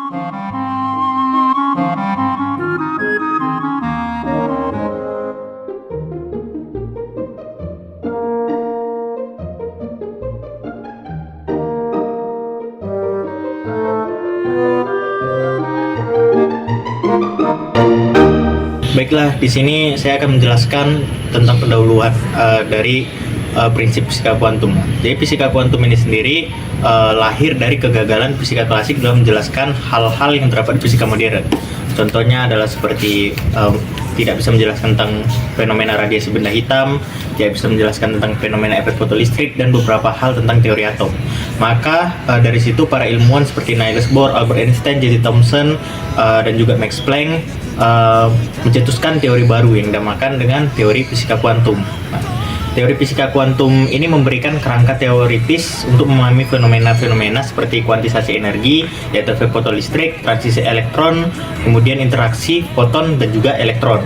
Baiklah, di sini saya akan menjelaskan tentang pendahuluan dari prinsip fisika kuantum. Jadi fisika kuantum ini sendiri lahir dari kegagalan fisika klasik dalam menjelaskan hal-hal yang terdapat di fisika modern. Contohnya adalah seperti tidak bisa menjelaskan tentang fenomena radiasi benda hitam, tidak bisa menjelaskan tentang fenomena efek fotolistrik, dan beberapa hal tentang teori atom. Maka dari situ para ilmuwan seperti Niels Bohr, Albert Einstein, J.T. Thomson, dan juga Max Planck mencetuskan teori baru yang dinamakan dengan teori fisika kuantum. Nah, teori fisika kuantum ini memberikan kerangka teoritis untuk memahami fenomena-fenomena seperti kuantisasi energi, yaitu efek fotolistrik, transisi elektron, kemudian interaksi foton dan juga elektron,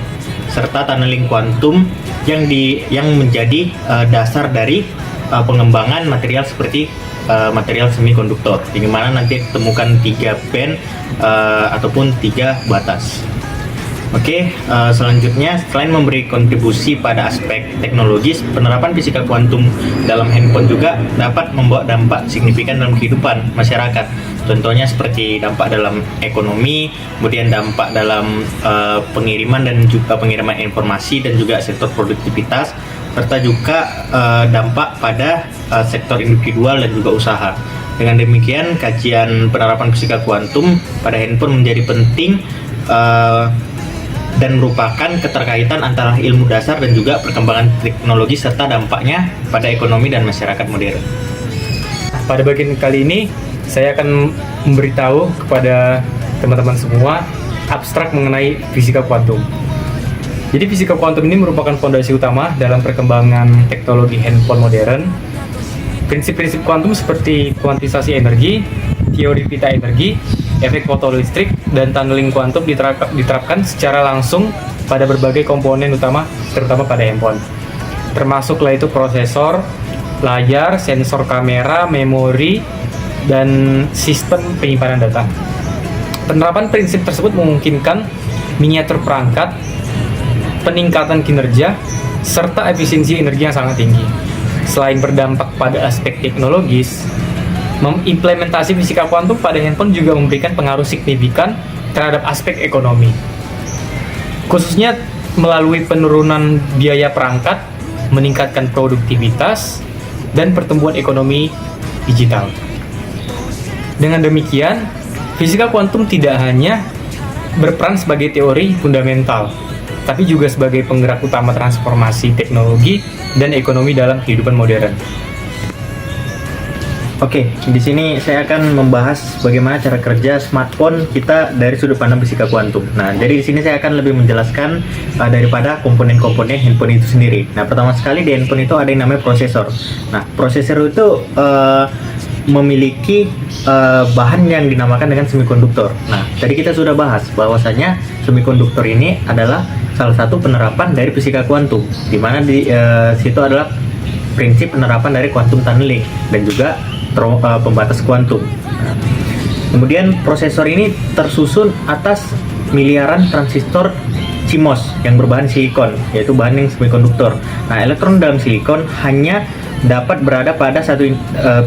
serta tunneling kuantum yang menjadi dasar dari pengembangan material seperti material semikonduktor, di mana nanti ditemukan 3 band ataupun 3 batas. Oke, selanjutnya selain memberi kontribusi pada aspek teknologis, penerapan fisika kuantum dalam handphone juga dapat membawa dampak signifikan dalam kehidupan masyarakat. Contohnya seperti dampak dalam ekonomi, kemudian dampak dalam pengiriman dan juga pengiriman informasi dan juga sektor produktivitas, serta juga dampak pada sektor individual dan juga usaha. Dengan demikian, kajian penerapan fisika kuantum pada handphone menjadi penting dan merupakan keterkaitan antara ilmu dasar dan juga perkembangan teknologi serta dampaknya pada ekonomi dan masyarakat modern. Pada bagian kali ini, saya akan memberitahu kepada teman-teman semua abstrak mengenai fisika kuantum. Jadi fisika kuantum ini merupakan fondasi utama dalam perkembangan teknologi handphone modern. Prinsip-prinsip kuantum seperti kuantisasi energi, teori pita energi, efek fotolistrik, dan tunneling kuantum diterapkan secara langsung pada berbagai komponen utama, terutama pada handphone. Termasuklah itu prosesor, layar, sensor kamera, memori, dan sistem penyimpanan data. Penerapan prinsip tersebut memungkinkan miniatur perangkat, peningkatan kinerja, serta efisiensi energi yang sangat tinggi. Selain berdampak pada aspek teknologis, mengimplementasi fisika kuantum pada handphone juga memberikan pengaruh signifikan terhadap aspek ekonomi, khususnya melalui penurunan biaya perangkat, meningkatkan produktivitas, dan pertumbuhan ekonomi digital. Dengan demikian, fisika kuantum tidak hanya berperan sebagai teori fundamental, tapi juga sebagai penggerak utama transformasi teknologi dan ekonomi dalam kehidupan modern. Oke, di sini saya akan membahas bagaimana cara kerja smartphone kita dari sudut pandang fisika kuantum. Nah, jadi di sini saya akan lebih menjelaskan daripada komponen-komponen handphone itu sendiri. Nah, pertama sekali di handphone itu ada yang namanya prosesor. Nah, prosesor itu memiliki bahan yang dinamakan dengan semikonduktor. Nah, tadi kita sudah bahas bahwasanya semikonduktor ini adalah salah satu penerapan dari fisika kuantum, di mana di situ adalah prinsip penerapan dari quantum tunneling dan juga pembatas kuantum. Nah, kemudian prosesor ini tersusun atas miliaran transistor CMOS yang berbahan silikon, yaitu bahan yang semikonduktor. Nah, elektron dalam silikon hanya dapat berada pada satu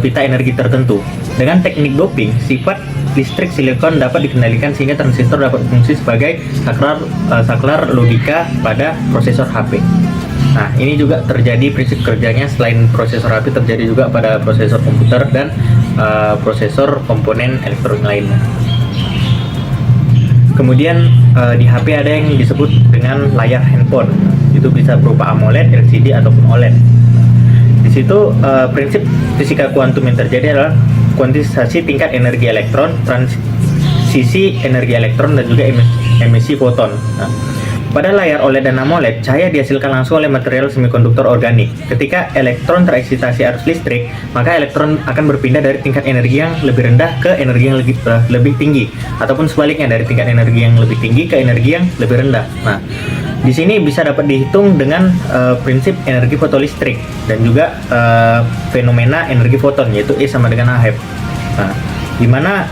pita energi tertentu. Dengan teknik doping, sifat listrik silikon dapat dikendalikan sehingga transistor dapat berfungsi sebagai saklar logika pada prosesor HP. Nah, ini juga terjadi prinsip kerjanya selain prosesor HP terjadi juga pada prosesor komputer dan prosesor komponen elektronik lainnya. Kemudian di HP ada yang disebut dengan layar handphone. Itu bisa berupa AMOLED, LCD ataupun OLED. Di situ prinsip fisika kuantum yang terjadi adalah kuantisasi tingkat energi elektron, transisi energi elektron, dan juga emisi foton. Nah, pada layar OLED dan AMOLED, cahaya dihasilkan langsung oleh material semikonduktor organik. Ketika elektron tereksitasi arus listrik, maka elektron akan berpindah dari tingkat energi yang lebih rendah ke energi yang lebih tinggi, ataupun sebaliknya dari tingkat energi yang lebih tinggi ke energi yang lebih rendah. Nah, di sini bisa dapat dihitung dengan prinsip energi fotolistrik dan juga fenomena energi foton, yaitu E sama dengan AF. Nah, Dimana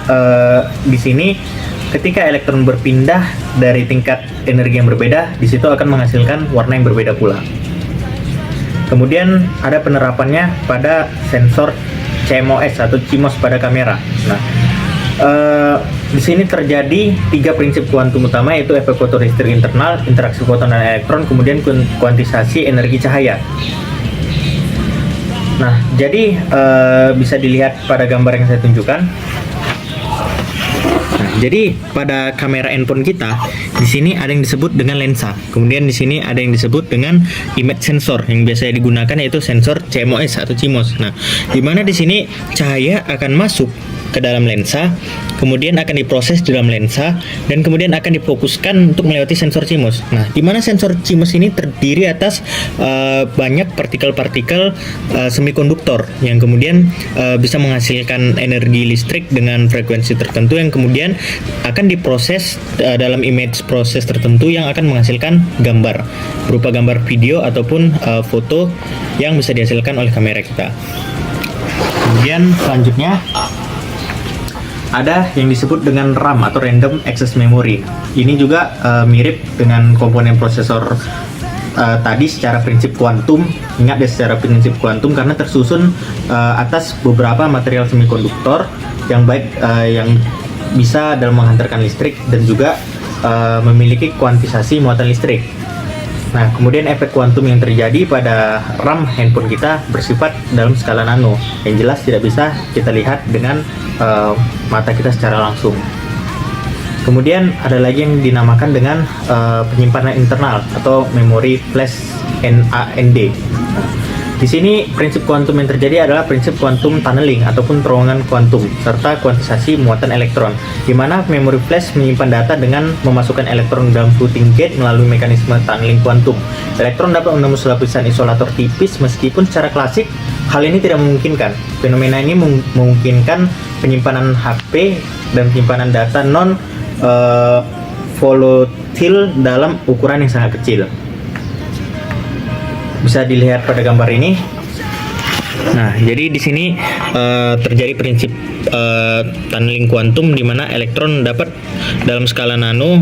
di sini ketika elektron berpindah dari tingkat energi yang berbeda, di situ akan menghasilkan warna yang berbeda pula. Kemudian ada penerapannya pada sensor CMOS atau CMOS pada kamera. Nah, di sini terjadi 3 prinsip kuantum utama, yaitu efek fotoelektrik internal, interaksi foton dan elektron, kemudian kuantisasi energi cahaya. Nah, jadi bisa dilihat pada gambar yang saya tunjukkan. Nah, jadi pada kamera handphone kita, di sini ada yang disebut dengan lensa. Kemudian di sini ada yang disebut dengan image sensor yang biasanya digunakan, yaitu sensor CMOS atau CMOS. Nah, di mana di sini cahaya akan masuk ke dalam lensa, kemudian akan diproses di dalam lensa, dan kemudian akan difokuskan untuk melewati sensor CMOS. Nah, di mana sensor CMOS ini terdiri atas banyak partikel-partikel semikonduktor yang kemudian bisa menghasilkan energi listrik dengan frekuensi tertentu yang kemudian akan diproses dalam image proses tertentu yang akan menghasilkan gambar berupa gambar video ataupun foto yang bisa dihasilkan oleh kamera kita. Kemudian selanjutnya ada yang disebut dengan RAM atau Random Access Memory. Ini juga mirip dengan komponen prosesor tadi secara prinsip kuantum. Ingat deh, secara prinsip kuantum karena tersusun atas beberapa material semikonduktor yang baik yang bisa dalam menghantarkan listrik dan juga memiliki kuantisasi muatan listrik. Nah, kemudian efek kuantum yang terjadi pada RAM handphone kita bersifat dalam skala nano, yang jelas tidak bisa kita lihat dengan mata kita secara langsung. Kemudian ada lagi yang dinamakan dengan penyimpanan internal atau memori flash NAND. Di sini prinsip kuantum yang terjadi adalah prinsip kuantum tunneling ataupun terowongan kuantum serta kuantisasi muatan elektron, di mana memori flash menyimpan data dengan memasukkan elektron dalam floating gate melalui mekanisme tunneling kuantum. Elektron dapat menembus lapisan isolator tipis meskipun secara klasik hal ini tidak memungkinkan. Fenomena ini memungkinkan penyimpanan HP dan penyimpanan data non volatile dalam ukuran yang sangat kecil. Bisa dilihat pada gambar ini. Nah, jadi di sini terjadi prinsip tunneling kuantum, di mana elektron dapat dalam skala nano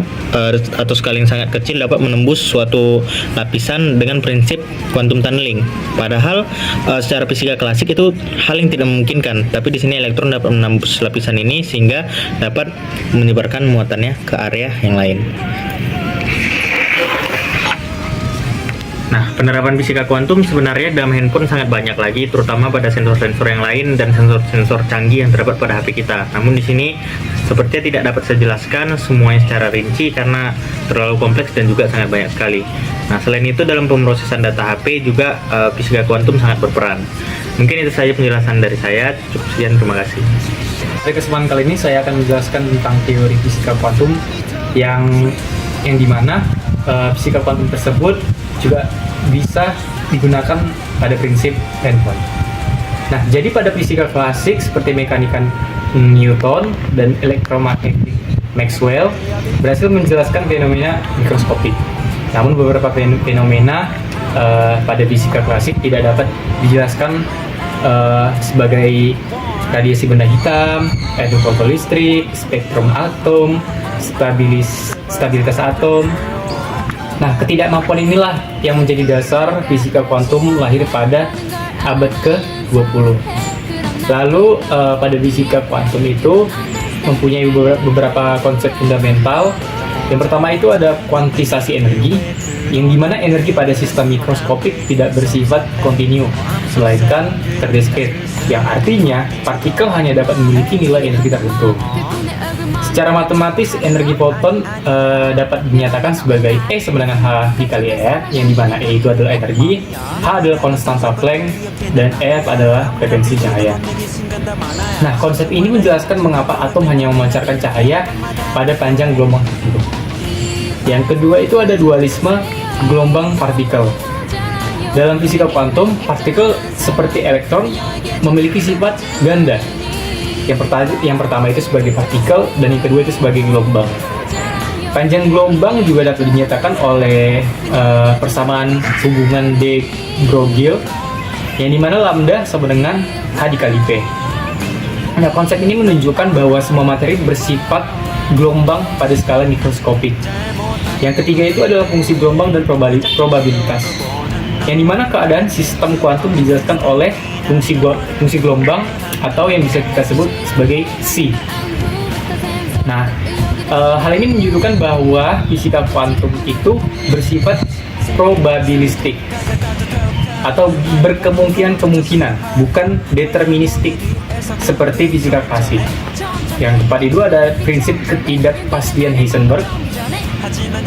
atau skala yang sangat kecil dapat menembus suatu lapisan dengan prinsip kuantum tunneling. Padahal secara fisika klasik itu hal yang tidak memungkinkan, tapi di sini elektron dapat menembus lapisan ini sehingga dapat menyebarkan muatannya ke area yang lain. Nah, penerapan fisika kuantum sebenarnya dalam handphone sangat banyak lagi, terutama pada sensor-sensor yang lain dan sensor-sensor canggih yang terdapat pada HP kita. Namun di sini sepertinya tidak dapat saya jelaskan semuanya secara rinci karena terlalu kompleks dan juga sangat banyak sekali. Nah, selain itu dalam pemrosesan data HP juga fisika kuantum sangat berperan. Mungkin itu saja penjelasan dari saya. Cukup sekian, terima kasih. Pada kesempatan kali ini saya akan menjelaskan tentang teori fisika kuantum yang dimana fisika kuantum tersebut juga bisa digunakan pada prinsip handphone. Nah, jadi pada fisika klasik seperti mekanika Newton dan elektromagnetik Maxwell berhasil menjelaskan fenomena mikroskopik. Namun beberapa fenomena pada fisika klasik tidak dapat dijelaskan sebagai radiasi benda hitam, efek fotolistrik, spektrum atom, stabilitas atom. Nah, ketidakmampuan inilah yang menjadi dasar fisika kuantum lahir pada abad ke-20. Lalu pada fisika kuantum itu mempunyai beberapa konsep fundamental. Yang pertama itu ada kuantisasi energi, yang dimana energi pada sistem mikroskopik tidak bersifat kontinu, melainkan terdiskrete, yang artinya partikel hanya dapat memiliki nilai energi tertentu. Secara matematis, energi foton dapat dinyatakan sebagai E sama dengan H dikali E, yang dimana E itu adalah energi, H adalah konstanta Planck, dan F adalah frekuensi cahaya. Nah, konsep ini menjelaskan mengapa atom hanya memancarkan cahaya pada panjang gelombang tertentu. Yang kedua itu ada dualisme gelombang partikel. Dalam fisika kuantum, partikel seperti elektron memiliki sifat ganda. Yang pertama itu sebagai partikel dan yang kedua itu sebagai gelombang. Panjang gelombang juga dapat dinyatakan oleh persamaan hubungan de Broglie, yang dimana lambda sama dengan H dikali P. Nah, konsep ini menunjukkan bahwa semua materi bersifat gelombang pada skala mikroskopik. Yang ketiga itu adalah fungsi gelombang dan probabilitas, yang dimana keadaan sistem kuantum dijelaskan oleh fungsi gelombang atau yang bisa kita sebut sebagai C. Nah, hal ini menunjukkan bahwa fisika kuantum itu bersifat probabilistik atau berkemungkinan-kemungkinan, bukan deterministik seperti fisika klasik. Yang tepat itu ada prinsip ketidakpastian Heisenberg.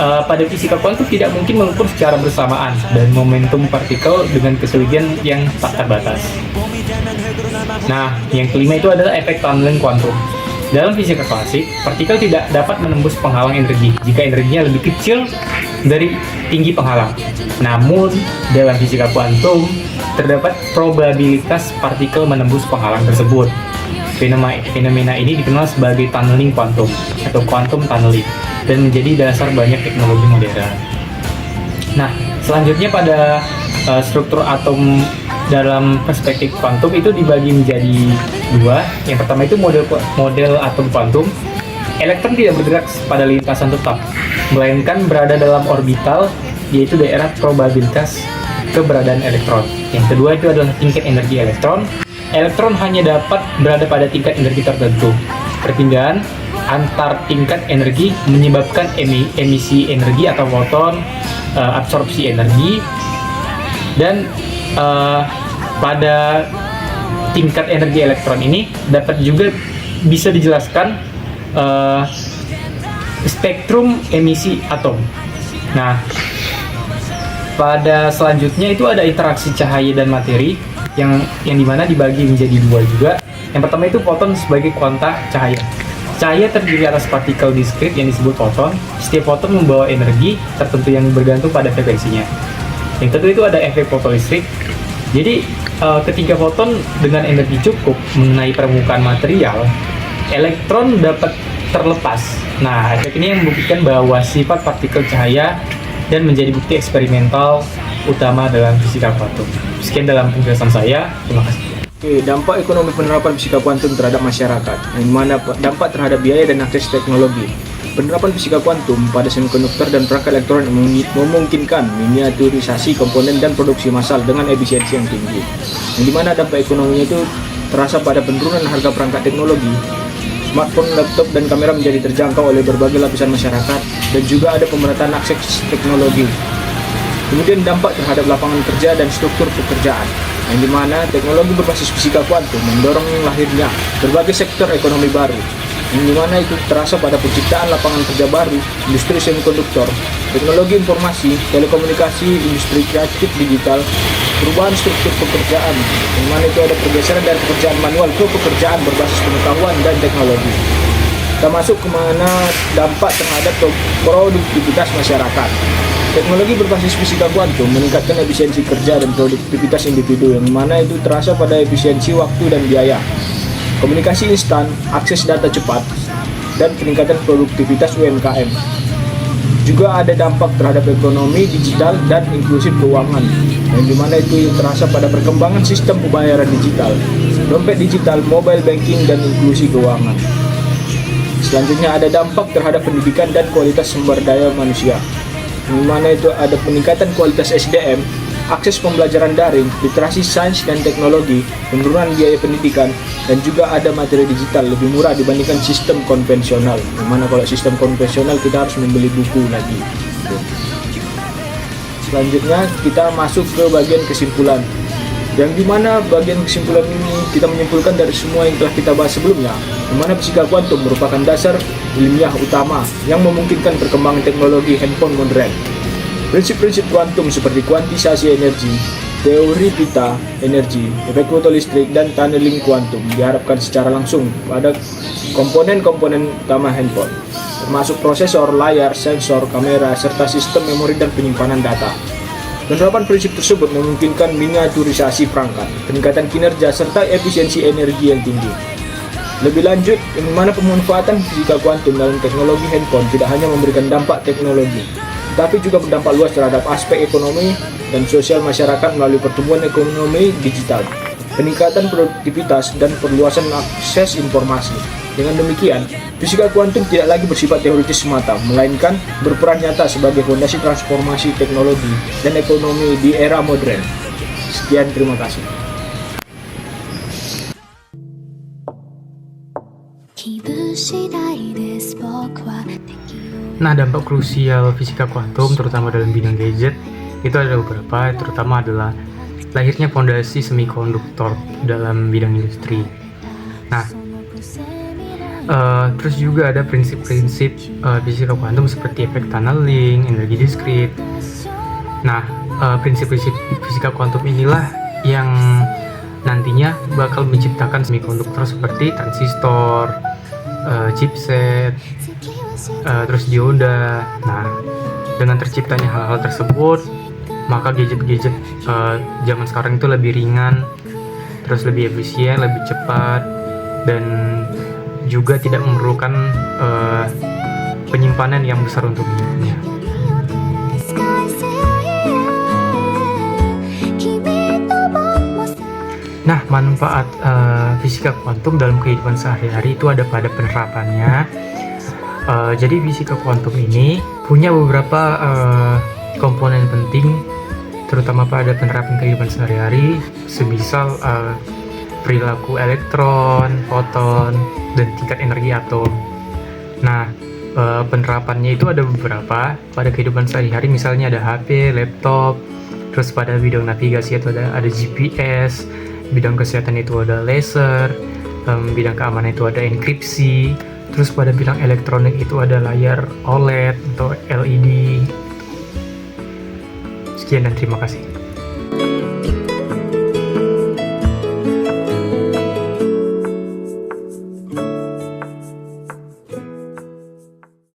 Pada fisika kuantum tidak mungkin mengukur secara bersamaan dan momentum partikel dengan kesulitan yang tak terbatas. Nah, yang kelima itu adalah efek tunneling kuantum. Dalam fisika klasik, partikel tidak dapat menembus penghalang energi jika energinya lebih kecil dari tinggi penghalang. Namun, dalam fisika kuantum, terdapat probabilitas partikel menembus penghalang tersebut. Fenomena ini dikenal sebagai tunneling kuantum atau quantum tunneling dan menjadi dasar banyak teknologi modern. Nah, selanjutnya pada struktur atom dalam perspektif kuantum itu dibagi menjadi dua. Yang pertama itu model atom kuantum. Elektron tidak bergerak pada lintasan tetap, melainkan berada dalam orbital, yaitu daerah probabilitas keberadaan elektron. Yang kedua itu adalah tingkat energi elektron. Elektron hanya dapat berada pada tingkat energi tertentu. Perpindahan antar tingkat energi menyebabkan emisi energi atau foton, absorpsi energi, dan pada tingkat energi elektron ini dapat juga bisa dijelaskan spektrum emisi atom. Nah, pada selanjutnya itu ada interaksi cahaya dan materi yang dimana dibagi menjadi dua juga. Yang pertama itu foton sebagai kuanta cahaya. Cahaya terdiri atas partikel diskrit yang disebut foton. Setiap foton membawa energi tertentu yang bergantung pada frekuensinya. Yang kedua itu ada efek fotolistrik. Jadi ketika foton dengan energi cukup mengenai permukaan material, elektron dapat terlepas. Nah, efek ini yang membuktikan bahwa sifat partikel cahaya dan menjadi bukti eksperimental utama dalam fisika kuantum. Sekian dalam penjelasan saya. Terima kasih. Oke, dampak ekonomi penerapan fisika kuantum terhadap masyarakat, yang mana dampak terhadap biaya dan akses teknologi. Penerapan fisika kuantum pada semikonduktor dan perangkat elektronik memungkinkan miniaturisasi komponen dan produksi massal dengan efisiensi yang tinggi. Yang dimana dampak ekonominya itu terasa pada penurunan harga perangkat teknologi. Smartphone, laptop, dan kamera menjadi terjangkau oleh berbagai lapisan masyarakat, dan juga ada pemerataan akses teknologi. Kemudian dampak terhadap lapangan kerja dan struktur pekerjaan, yang dimana teknologi berbasis fisika kuantum mendorong lahirnya berbagai sektor ekonomi baru, yang dimana itu terasa pada penciptaan lapangan kerja baru, industri semikonduktor, teknologi informasi, telekomunikasi, industri kreatif digital, perubahan struktur pekerjaan, yang mana itu ada pergeseran dari pekerjaan manual ke pekerjaan berbasis pengetahuan dan teknologi. Kita masuk ke mana dampak terhadap produktivitas masyarakat. Teknologi berbasis fisika kuantum meningkatkan efisiensi kerja dan produktivitas individu, yang mana itu terasa pada efisiensi waktu dan biaya, komunikasi instan, akses data cepat, dan peningkatan produktivitas UMKM. Juga ada dampak terhadap ekonomi digital dan inklusif keuangan, yang dimana itu terasa pada perkembangan sistem pembayaran digital, dompet digital, mobile banking, dan inklusi keuangan. Selanjutnya ada dampak terhadap pendidikan dan kualitas sumber daya manusia, di mana itu ada peningkatan kualitas SDM, akses pembelajaran daring, literasi sains dan teknologi, penurunan biaya pendidikan, dan juga ada materi digital lebih murah dibandingkan sistem konvensional. Di mana kalau sistem konvensional kita harus membeli buku lagi. Selanjutnya kita masuk ke bagian kesimpulan, yang dimana bagian kesimpulan ini kita menyimpulkan dari semua yang telah kita bahas sebelumnya, di mana fisika kuantum merupakan dasar ilmiah utama yang memungkinkan perkembangan teknologi handphone modern. Prinsip-prinsip kuantum seperti kuantisasi energi, teori pita energi, efek fotolistrik, dan tunneling kuantum diharapkan secara langsung pada komponen-komponen utama handphone, termasuk prosesor, layar, sensor, kamera, serta sistem memori dan penyimpanan data. Penerapan prinsip tersebut memungkinkan miniaturisasi perangkat, peningkatan kinerja, serta efisiensi energi yang tinggi. Lebih lanjut, di mana pemanfaatan fisika kuantum dalam teknologi handphone tidak hanya memberikan dampak teknologi, tapi juga berdampak luas terhadap aspek ekonomi dan sosial masyarakat melalui pertumbuhan ekonomi digital, peningkatan produktivitas, dan perluasan akses informasi. Dengan demikian, fisika kuantum tidak lagi bersifat teoritis semata, melainkan berperan nyata sebagai fondasi transformasi teknologi dan ekonomi di era modern. Sekian, terima kasih. Nah, dampak krusial fisika kuantum terutama dalam bidang gadget itu ada beberapa, terutama adalah lahirnya fondasi semikonduktor dalam bidang industri. Nah, terus juga ada prinsip-prinsip fisika kuantum seperti efek tunneling, energi diskrit. Nah, prinsip-prinsip fisika kuantum inilah yang nantinya bakal menciptakan semikonduktor seperti transistor, chipset, terus dioda. Nah, dengan terciptanya hal-hal tersebut, maka gadget-gadget zaman sekarang itu lebih ringan, terus lebih efisien, lebih cepat, dan juga tidak memerlukan penyimpanan yang besar untuk unitnya. Nah, manfaat fisika kuantum dalam kehidupan sehari-hari itu ada pada penerapannya. Jadi fisika kuantum ini punya beberapa komponen penting, terutama pada penerapan kehidupan sehari-hari, semisal perilaku elektron, foton, dan tingkat energi atom. Nah, penerapannya itu ada beberapa pada kehidupan sehari-hari, misalnya ada HP, laptop, terus pada bidang navigasi itu ada GPS, bidang kesehatan itu ada laser, bidang keamanan itu ada enkripsi, terus pada bidang elektronik itu ada layar OLED atau LED. Sekian dan terima kasih.